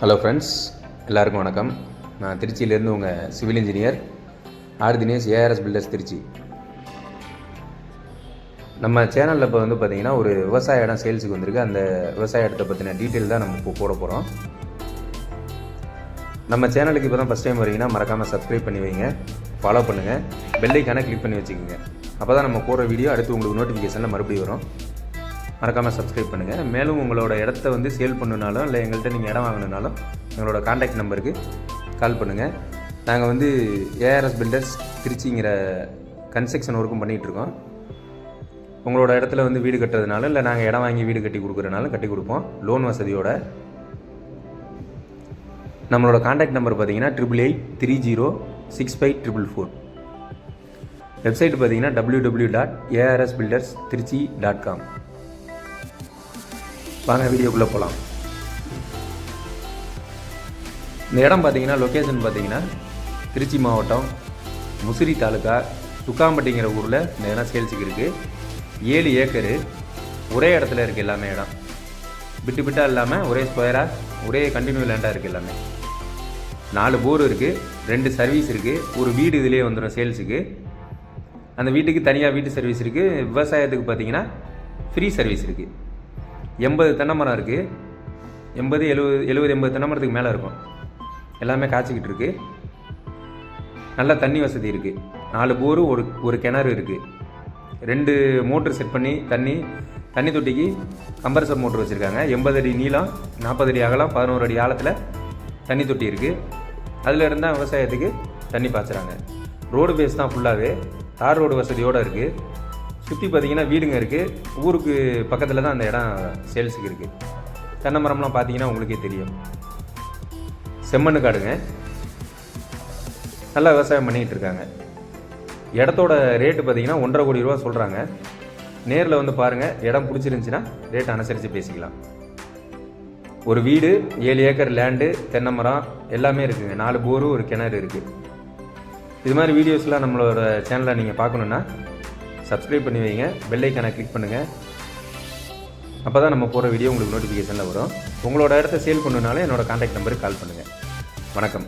Hello friends, எல்லாருக்கும் வணக்கம். நான் திருச்சியிலேருந்து உங்கள் civil engineer R Dinesh, ARS builders Trichy. நம்ம சேனலில் இப்போ பார்த்திங்கன்னா ஒரு விவசாய இடம் சேல்ஸுக்கு வந்திருக்கு. அந்த விவசாய இடத்தை பற்றின டீட்டெயில் தான் நம்ம இப்போ போட போகிறோம். நம்ம சேனலுக்கு இப்போ தான் ஃபஸ்ட் டைம் வரீங்கன்னா மறக்காமல் சப்ஸ்கிரைப் பண்ணி வைங்க, ஃபாலோ பண்ணுங்கள், பெல் ஐக்கானை கிளிக் பண்ணி வச்சுக்கோங்க. அப்போ தான் நம்ம போடுற வீடியோ அடுத்து உங்களுக்கு நோட்டிஃபிகேஷனில் மறுபடியும் வரும். மறக்காமல் சப்ஸ்கிரைப் பண்ணுங்கள். மேலும் உங்களோட இடத்த சேல் பண்ணணுனாலும் இல்லை எங்கள்கிட்ட நீங்கள் இடம் வாங்கினாலும் எங்களோட கான்டாக்ட் நம்பருக்கு கால் பண்ணுங்கள். நாங்கள் ஏஆர்எஸ் பில்டர்ஸ் திருச்சிங்கிற கன்ஸ்ட்ரக்ஷன் ஒர்க்கும் பண்ணிகிட்ருக்கோம். உங்களோட இடத்துல வீடு கட்டுறதுனால இல்லை நாங்கள் இடம் வாங்கி வீடு கட்டி கொடுக்குறதுனால கட்டி கொடுப்போம், லோன் வசதியோட. நம்மளோட கான்டாக்ட் நம்பர் பார்த்தீங்கன்னா 8883065444. வெப்சைட் பார்த்தீங்கன்னா www.arsbuilderstrichy.com. வாங்க வீடியோக்குள்ளே போகலாம். இந்த இடம் பார்த்தீங்கன்னா லொக்கேஷன் பார்த்தீங்கன்னா திருச்சி மாவட்டம் முசிறி தாலுக்கா துக்காம்பட்டிங்கிற ஊரில் இந்த இடம் சேல்ஸுக்கு இருக்குது. 7 ஏக்கரு ஒரே இடத்துல இருக்குது. எல்லாமே இடம் விட்டு விட்டால் இல்லாமல் ஒரே ஸ்கொயராக ஒரே கண்டினியூ லேண்டாக இருக்குது. எல்லாமே 4 போர் இருக்குது, 2 சர்வீஸ் இருக்குது, ஒரு வீடு இதிலே வந்துடும் சேல்ஸுக்கு. அந்த வீட்டுக்கு தனியாக வீட்டு சர்வீஸ் இருக்குது. விவசாயத்துக்கு பார்த்தீங்கன்னா ஃப்ரீ சர்வீஸ் இருக்குது. 80 தென்னை மரம் இருக்குது. 70 தென்னை மரத்துக்கு மேலே இருக்கும். எல்லாமே காய்ச்சிக்கிட்டு இருக்குது. நல்ல தண்ணி வசதி இருக்குது. 4 போரு, ஒரு கிணறு இருக்குது. 2 மோட்ரு செட் பண்ணி தண்ணி தொட்டிக்கு கம்பர்சர் மோட்ரு வச்சுருக்காங்க. 80 அடி நீளம், 40 அடி அகலம், 11 அடி ஆழத்தில் தண்ணி தொட்டி இருக்குது. அதில் இருந்தால் விவசாயத்துக்கு தண்ணி பாய்ச்சுறாங்க. ரோடு பேஸ் தான் ஃபுல்லாகவே, தார் ரோடு வசதியோடு இருக்குது. சுற்றி பார்த்தீங்கன்னா வீடுங்க இருக்குது. ஊருக்கு பக்கத்தில் தான் அந்த இடம் சேல்ஸுக்கு இருக்குது. தென்னை மரம்லாம் பார்த்தீங்கன்னா உங்களுக்கே தெரியும். செம்மண்ணு காடுங்க. நல்லா விவசாயம் பண்ணிகிட்டு இருக்காங்க. இடத்தோட ரேட்டு பார்த்தீங்கன்னா 1.5 கோடி ரூபா சொல்கிறாங்க. நேரில் பாருங்கள். இடம் பிடிச்சிருந்துச்சின்னா ரேட் அனுசரித்து பேசிக்கலாம். ஒரு வீடு, 7 ஏக்கர் லேண்டு, தென்னை மரம் எல்லாமே இருக்குதுங்க. 4 போரு, ஒரு கிணறு இருக்குது. இது மாதிரி வீடியோஸ்லாம் நம்மளோட சேனலில் நீங்கள் பார்க்கணுன்னா சப்ஸ்கிரைப் பண்ணி வைங்க, பெல் ஐக்கானை கிளிக் பண்ணுங்கள். அப்போ தான் நம்ம போகிற வீடியோ உங்களுக்கு நோட்டிஃபிகேஷனில் வரும். உங்களோட இடத்த சேல் பண்ணணுனாலும் என்னோடய கான்டாக்ட் நம்பருக்கு கால் பண்ணுங்கள். வணக்கம்.